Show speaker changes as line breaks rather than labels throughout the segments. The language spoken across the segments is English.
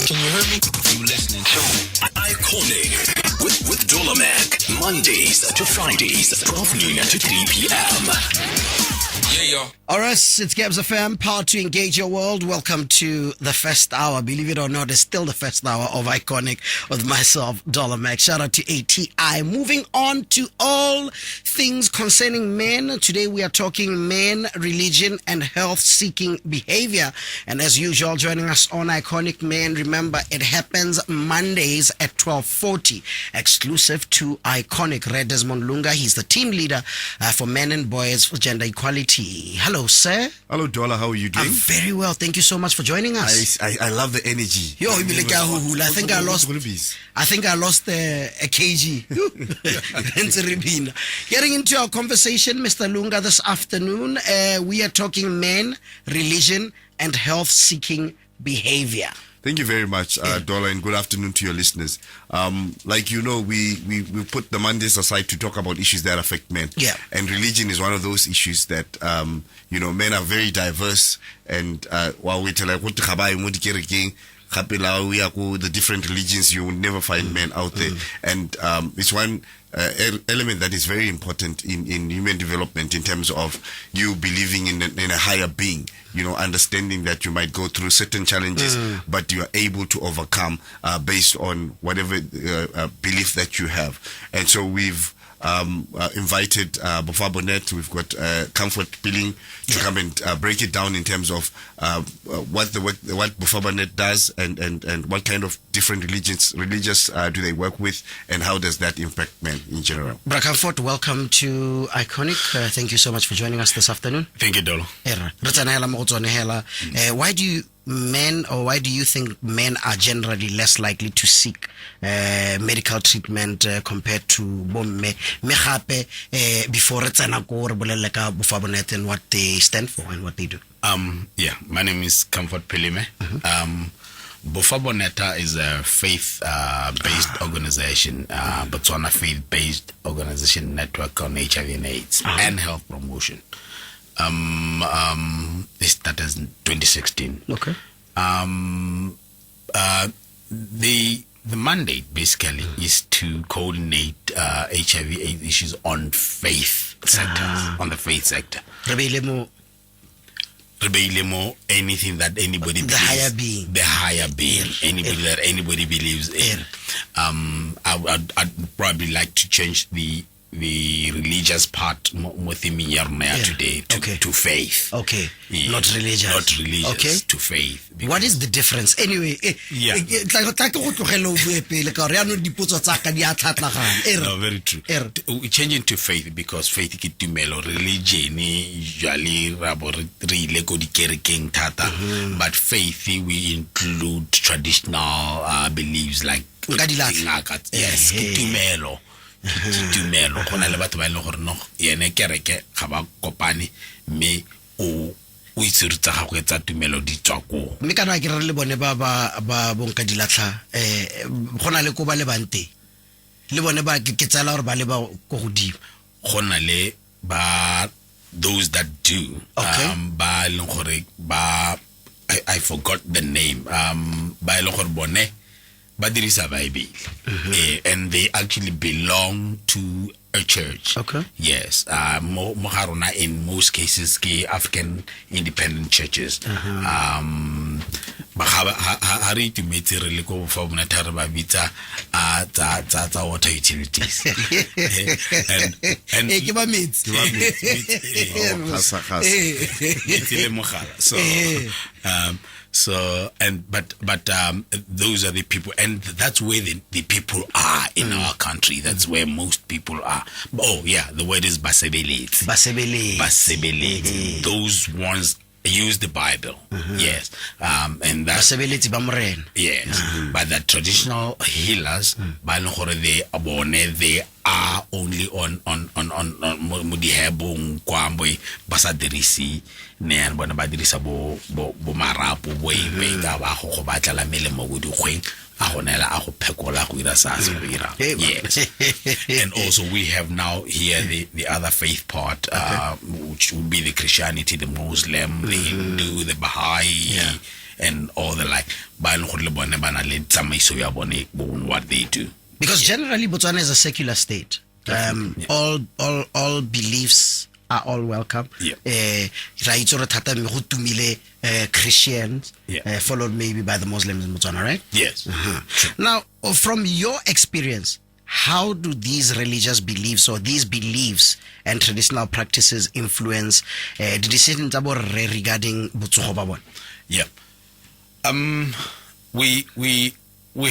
Can you hear me? You listening to Iconic with Mac. Mondays to Fridays, 12 noon to 3 p.m. Yeah, y'all.
All right, it's Gabz-FM, power to engage your world. Welcome to the first hour. Believe it or not, it's still the first hour of Iconic with myself, Mac. Shout out to ATI. Moving on to all things concerning men. Today we are talking men, religion, and health-seeking behavior. And as usual, joining us on Iconic Men, remember it happens Mondays at 12:40, exclusive to Iconic. Mac Desmond Lunga, he's the team leader for Men and Boys for Gender Equality. Hello, sir.
Hello, Dola. How are you doing?
I'm very well. Thank you so much for joining us.
I love the energy.
Yo, I think I lost a kg. Getting into our conversation, Mr. Lunga, this afternoon, we are talking men, religion, and health-seeking behavior.
Thank you very much, Dola, and good afternoon to your listeners. Like you know, we put the Mondays aside to talk about issues that affect men.
Yeah.
And religion is one of those issues that, men are very diverse. And while we tell the different religions, you will never find men out there. And it's one element that is very important in human development in terms of you believing in a higher being, understanding that you might go through certain challenges, but you are able to overcome based on whatever belief that you have. And so we've invited BOFABONETHA. We've got Comfort Phillime to come and break it down in terms of what BOFABONETHA does and what kind of different religious do they work with, and how does that impact men in general.
Bra Comfort, welcome to Iconic. Thank you so much for joining us this afternoon.
Thank you, Dolo.
Why do you think men are generally less likely to seek medical treatment compared to bomme? Before BOFABONETHA and what they stand for and what they do.
My name is Comfort Phillime. BOFABONETHA is a faith-based organization, Botswana faith-based organization network on HIV and AIDS and health promotion. It started in 2016.
Okay.
The mandate basically is to coordinate HIV/AIDS issues on faith sectors, on the faith sector. Anything that anybody believes, the higher being, anybody that anybody believes in. I'd probably like to change the religious part today to faith.
Okay.
Yeah.
Not religious.
Not religious.
Okay.
To faith.
What is the difference? Anyway,
No, very true. We change into faith because faith is religion usually but faith we include traditional beliefs like yes, tumelo. Gona le batho ba ile gore no yene kereke ga ba kopane me o itserutsa ga go etsa tumelo di tswa ko
mme kana ke re le bone ba bonka dilatlha gona le ko ba le bante le bone ba ke tsala gore ba le ba go godimo
gona le ba those that do ba le gore ba I forgot the name ba le gore bone Badirisa Bible, and they actually belong to a church.
Okay.
Yes. Moharuna in most cases, African independent churches. Hari to meet Reliko for Natarabita water utilities. But those are the people, and that's where the people are in our country. That's where most people are. Oh yeah, the word is basebelete. Those ones use the Bible. Yes. And that's yes. But the traditional healers, they are only on mudihebong kwambwe basadirisi ne bona badirisa bo marapo bo ipeka ba go batla la melemo go dikgweng a gonela a go phekola go ira sa se go ira. Yes. And also we have now here the other faith part, which would be the Christianity, the Muslim, the Hindu, the Baha'i, and all the like. Ba le gore le bone ba na le tsamaiso ya bone what they do.
Because generally Botswana is a secular state. All beliefs are all welcome. Christians, followed maybe by the Muslims in Botswana, right?
Yes.
Now, from your experience, how do these religious beliefs or these beliefs and traditional practices influence the decisions regarding Botsogo ba bona?
Yeah. We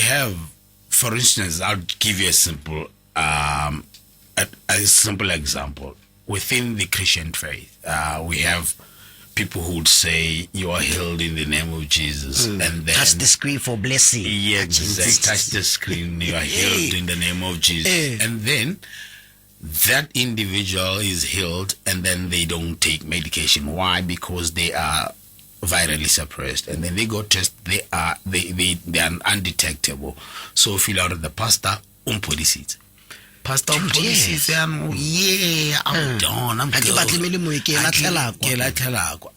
have, for instance, I'll give you a simple example. Within the Christian faith, we have people who would say you are healed in the name of Jesus, and then
touch the screen for blessing.
Yes, exactly. Touch the screen. You are healed in the name of Jesus, and then that individual is healed, and then they don't take medication. Why? Because they are virally suppressed, and then they go test. They are undetectable. So fill out the pastor policies. Pastor, I'm done. I'm good.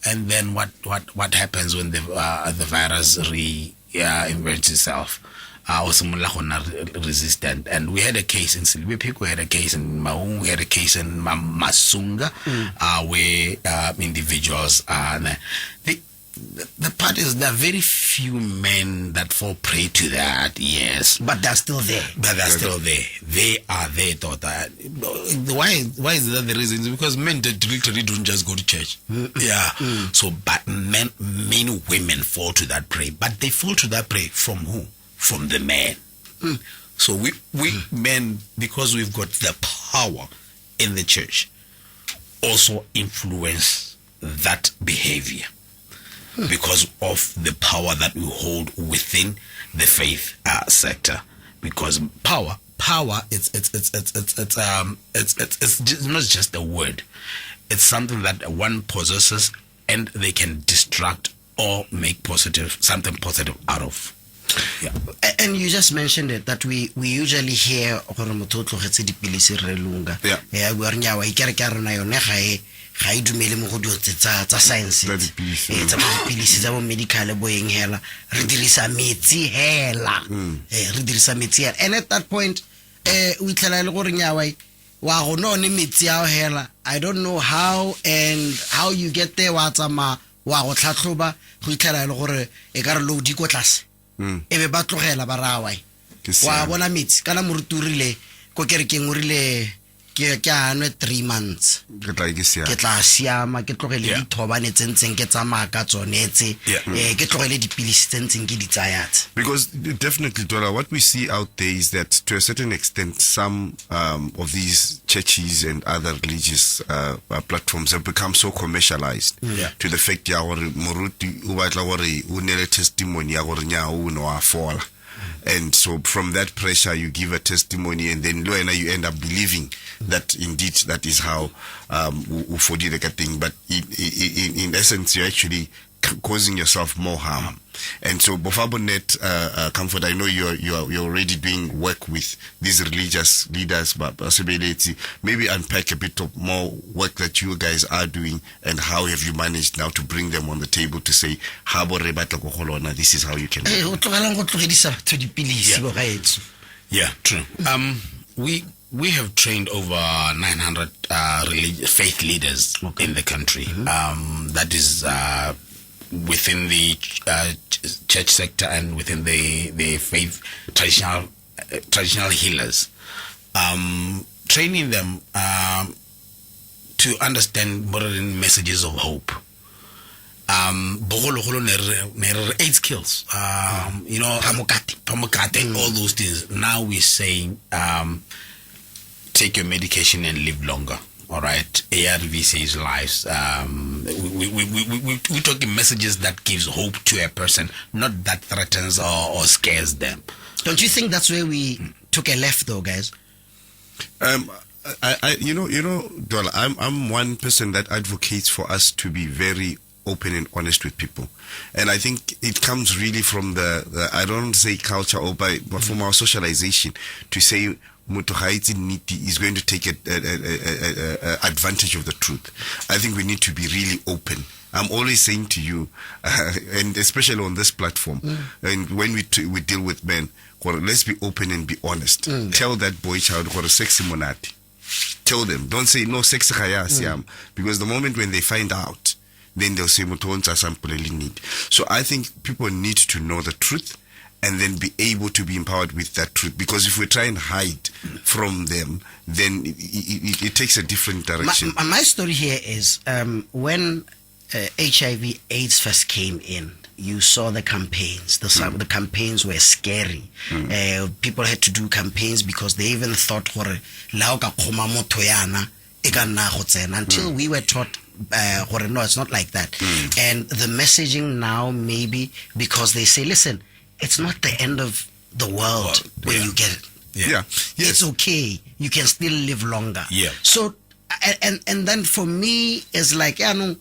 And then what happens when the virus invents itself? Resistant. And we had a case in Silvipik, we had a case in Maung, we had a case in Masunga, where individuals the part is there are very few men that fall prey to that, yes.
But they're still there.
They are there, daughter. Why is that the reason? It's because men literally don't just go to church. So, but men, women fall to that prey. But they fall to that prey from who? From the men. So we men, because we've got the power in the church, also influence that behavior. Because of the power that we hold within the faith sector, because power, it's not just a word; it's something that one possesses, and they can distract or make something positive out of. Yeah.
And you just mentioned it that we usually hear ga e dumele mo go tsa science tsa dipilisi tsa bo medical boeng hela re dirisa metsi hela and at that point we tla le gore nyawa wa go no ne metsi ao hela. I don't know how you get there wa tsama wa go tlhatlhoba go itla le gore e ka re lo di ko tlase e be ba tlogela ba rawa wa bona metsi kana moruturile ko kerekeng o rile ke 3 months ke tla siama ke tlogele dithobane tsentseng ke tsamaya ka tsonetse ke tlogele dipilisi tsentseng ke di tsayatse.
Because definitely, Dola, what we see out there is that to a certain extent some of these churches and other religious platforms have become so commercialized to the fact ya gore moruti o batla gore o nele testimony ya gore nya o no a fola. And so from that pressure you give a testimony, and then you end up believing that indeed that is how ufodi the thing. But in essence you're actually causing yourself more harm. And so BOFABONETHA, Comfort, I know you're already doing work with these religious leaders, but maybe unpack a bit of more work that you guys are doing, and how have you managed now to bring them on the table to say this is how you can
yeah, true. We have trained over 900 faith leaders in the country. That is within the church sector and within the faith traditional healers, training them to understand modern messages of hope. 8 skills, pamukate, all those things. Now we're saying take your medication and live longer. All right, ARV saves lives. We're talking messages that gives hope to a person, not that threatens or scares them.
Don't you think that's where we took a left, though, guys?
Dola, I'm one person that advocates for us to be very open and honest with people, and I think it comes really from the I don't say culture but from our socialization to say is going to take advantage of the truth. I think we need to be really open I'm always saying to you, and especially on this platform, and when we deal with men, let's be open and be honest. Tell that boy child, sexy monati. Tell them. Don't say no sexy siam, because the moment when they find out, then they'll say mutonza sampuleli need. So I think people need to know the truth and then be able to be empowered with that truth. Because if we try and hide from them, then it takes a different direction.
My story here is when HIV AIDS first came in, you saw the campaigns. The campaigns were scary. People had to do campaigns because they even thought until we were taught no, it's not like that. And the messaging now, maybe because they say, listen, it's not the end of the world when you get it.
Yes.
It's okay. You can still live longer. So and then for me it's like you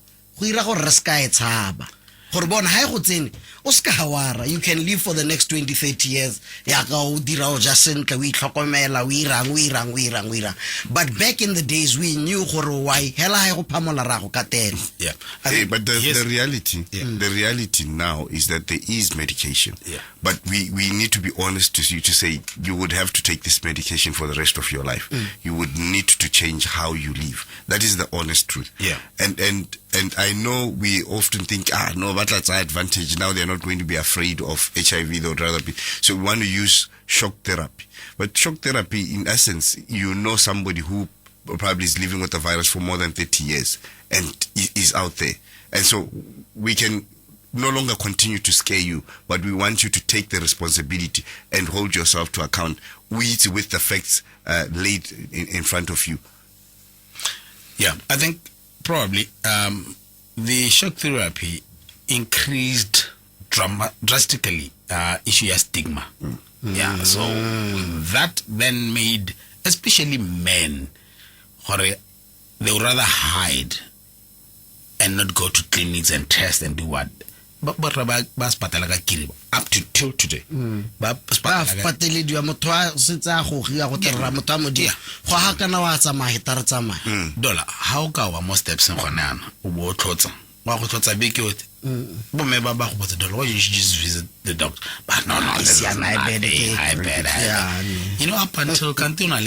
can live for the next 20-30 years. But back in the days we knew why.
But the reality now is that there is medication. But we need to be honest to you to say you would have to take this medication for the rest of your life. You would need to change how you live. That is the honest truth. And I know we often think, no, but that's our advantage. Now they're not going to be afraid of HIV, they would rather be. So we want to use shock therapy. But shock therapy, in essence, you know somebody who probably is living with the virus for more than 30 years and is out there. And so we can no longer continue to scare you, but we want you to take the responsibility and hold yourself to account with the facts laid in front of you.
I think probably the shock therapy increased drastically issue of stigma. So that then made especially men they would rather hide and not go to clinics and test and do what. But up to till today. Dollar, how go our most steps in Honan? You should just visit the doctor. But no, you know, up until Cantuna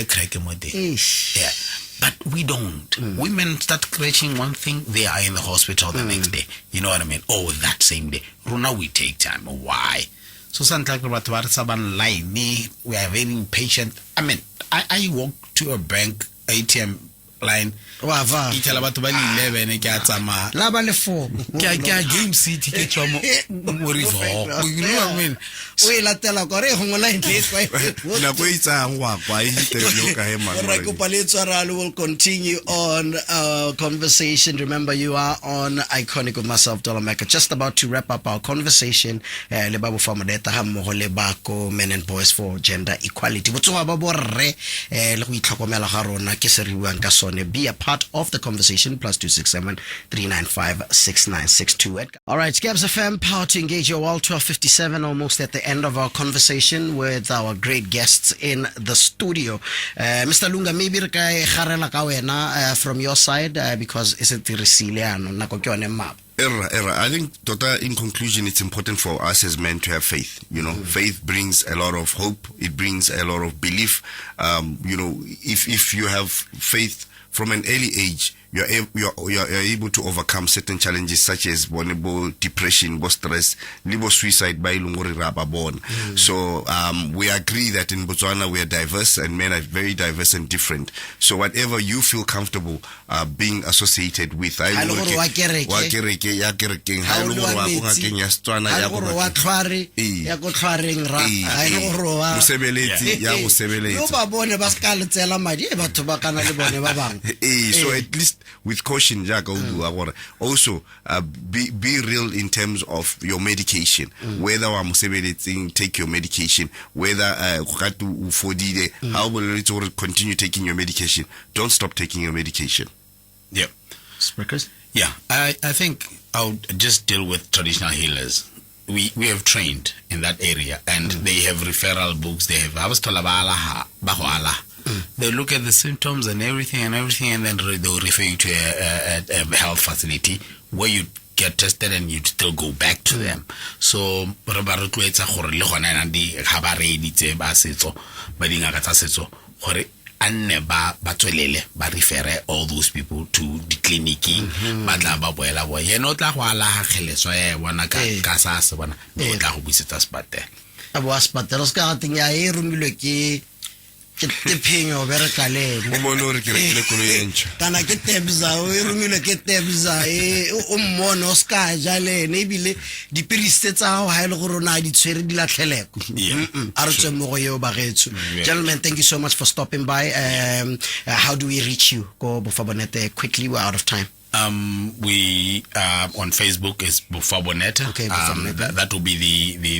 but we don't. Women start scratching one thing, they are in the hospital the next day. You know what I mean? Oh, that same day. Runa, we take time. Why? So sometimes we are very impatient. I mean, I walk to a bank ATM line. You know what I mean?
We'll continue on our conversation. Remember, you are on Iconic with myself, Dollar Mac. Just about to wrap up our conversation. BOFABONETHA, men and boys for gender equality. Be a part of the conversation. +267 395 6962. All right, Gabz-FM, power to engage your world. 12:57, almost at the end of our conversation with our great guests in the studio. Mr. Lunga, maybe from your side, because is it resilient?
I think, in conclusion, it's important for us as men to have faith. You know, faith brings a lot of hope. It brings a lot of belief. You know, if you have faith from an early age, you're able to overcome certain challenges such as vulnerable depression, stress, suicide by born. So we agree that in Botswana we are diverse and men are very diverse and different. So whatever you feel comfortable being associated with, so at least with caution, also be real in terms of your medication. Whether take your medication, whether how will it continue taking your medication. Don't stop taking your medication.
Speakers?
I think I would just deal with traditional healers. We have trained in that area, and they have referral books. They have they look at the symptoms and everything, and then they'll refer you to a health facility where you get tested and you'd still go back to them. So re ba rotloetsa gore le gona na di ga ba reeditse ba setso ba dingaka tsa setso gore anne ba tswelele ba refere all those people to the clinic ba tla ba boela bo yena o tla go ala kgeleswa ya bona ka sa se bona o tla go busetsa spatela
abo spatela ska tinya e rumilwe ke phenyo bere kale
Umono re ke rekile kolo yentsha.
kana ke tebza o e rumilwe ke tebza o mmono ska jale ne bile di piriste tsa go ha ile go rona di tshwere di latlheleko a re tswe mo go yo ba getso. Gentlemen, thank you so much for stopping by. How do we reach you? Go BOFABONETHA quickly, we're out of time.
We on Facebook is BOFABONETHA.
Okay, BOFABONETHA.
That will be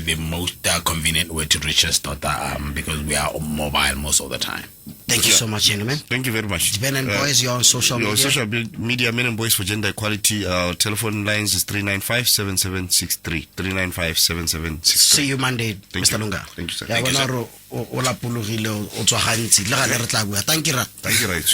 the most convenient way to reach us, because we are mobile most of the time.
Thank you so much, gentlemen.
Thank you very much.
Men and Boys, you're on social media.
On social media, Men and Boys for Gender Equality. Our telephone lines is 395-7763. 395-7763.
See you Monday, Mr. Lunga.
Thank you, sir.
Thank you, sir. Thank you,
Thank you, right.